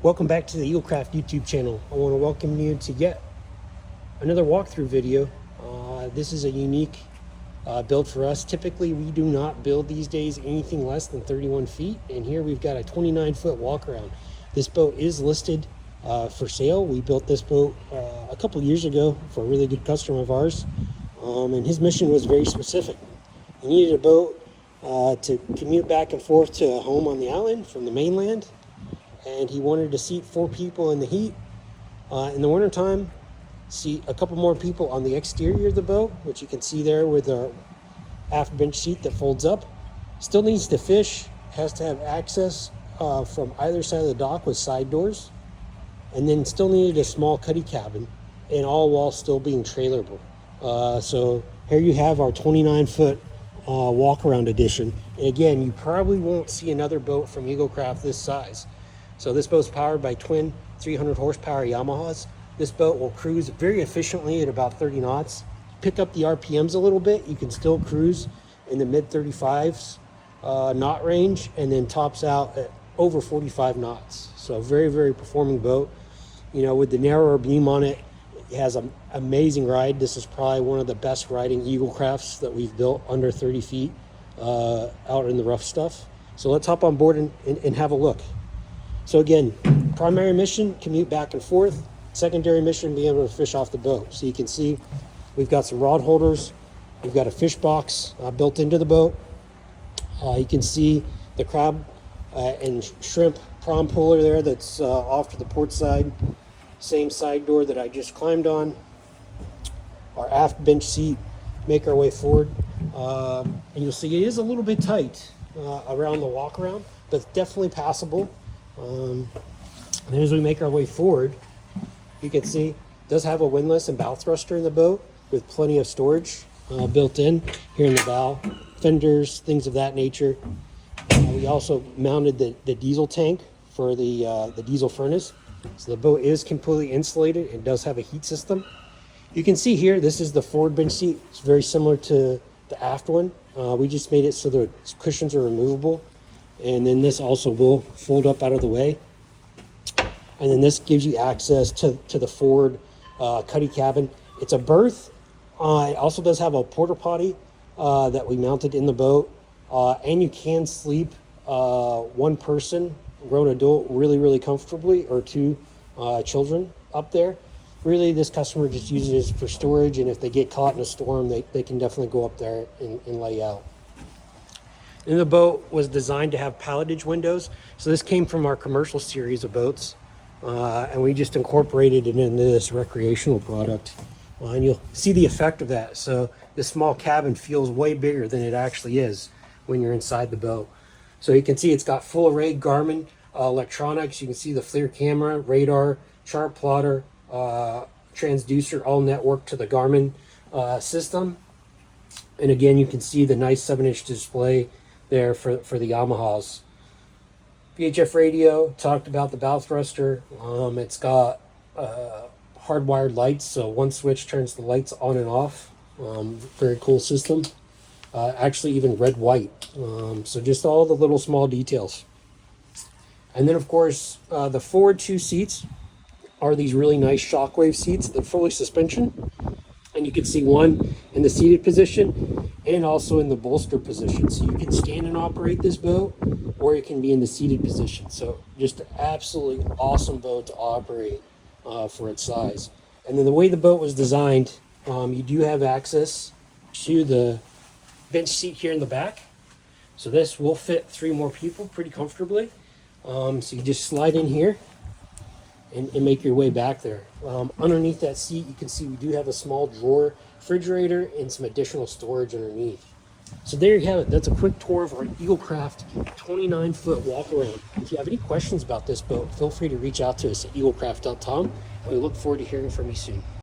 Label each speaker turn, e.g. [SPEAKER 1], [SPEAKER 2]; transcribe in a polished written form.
[SPEAKER 1] Welcome back to the EagleCraft YouTube channel. I want to welcome you to yet another walkthrough video. This is a unique build for us. Typically, we do not build these days anything less than 31 feet, and here we've got a 29-foot walkaround. This boat is listed for sale. We built this boat a couple years ago for a really good customer of ours, and his mission was very specific. He needed a boat to commute back and forth to a home on the island from the mainland, and he wanted to seat 4 people in the heat. In the wintertime, seat a couple more people on the exterior of the boat, which you can see there with our aft bench seat that folds up. Still needs to fish, has to have access from either side of the dock with side doors, and then still needed a small cuddy cabin, and all while still being trailerable. So here you have our 29-foot walk-around edition. And again, you probably won't see another boat from EagleCraft this size. So this boat's powered by twin 300 horsepower Yamahas. This boat will cruise very efficiently at about 30 knots. Pick up the RPMs a little bit, you can still cruise in the mid 35s knot range, and then tops out at over 45 knots. So very, very performing boat. You know, with the narrower beam on it, it has an amazing ride. This is probably one of the best riding EagleCrafts that we've built under 30 feet out in the rough stuff. So let's hop on board and have a look. So again, primary mission, commute back and forth. Secondary mission, being able to fish off the boat. So you can see we've got some rod holders. We've got a fish box built into the boat. You can see the crab and shrimp prawn puller there that's off to the port side. Same side door that I just climbed on. Our aft bench seat, make our way forward. And you'll see it is a little bit tight around the walk around, but definitely passable. And as we make our way forward, you can see it does have a windlass and bow thruster in the boat with plenty of storage built in here in the bow, fenders, things of that nature. We also mounted the diesel tank for the diesel furnace. So the boat is completely insulated and does have a heat system. You can see here, this is the forward bench seat. It's very similar to the aft one. We just made it so the cushions are removable. And then this also will fold up out of the way. And then this gives you access to the forward cuddy cabin. It's a berth. It also does have a porta potty that we mounted in the boat. And you can sleep one person, grown adult, really, really comfortably, or 2 children up there. Really, this customer just uses it for storage, and if they get caught in a storm, they can definitely go up there and lay out. And the boat was designed to have pilotage windows. So this came from our commercial series of boats. And we just incorporated it into this recreational product. And you'll see the effect of that. So this small cabin feels way bigger than it actually is when you're inside the boat. So you can see it's got full array Garmin electronics. You can see the FLIR camera, radar, chart plotter, transducer, all networked to the Garmin system. And again, you can see the nice 7-inch display there for the Yamahas. VHF radio, talked about the bow thruster. It's got hardwired lights, so one switch turns the lights on and off. Very cool system. Actually even red white. So just all the little small details. And then of course the forward 2 seats are these really nice Shockwave seats. They're fully suspension, and you can see one in the seated position and also in the bolster position. So you can stand and operate this boat, or you can be in the seated position. So just an absolutely awesome boat to operate for its size. And then the way the boat was designed, you do have access to the bench seat here in the back. So this will fit 3 more people pretty comfortably. So you just slide in here and make your way back there. Underneath that seat, you can see we do have a small drawer refrigerator and some additional storage underneath. So there you have it. That's a quick tour of our EagleCraft 29-foot walk around. If you have any questions about this boat, feel free to reach out to us at eaglecraft.com, and we look forward to hearing from you soon.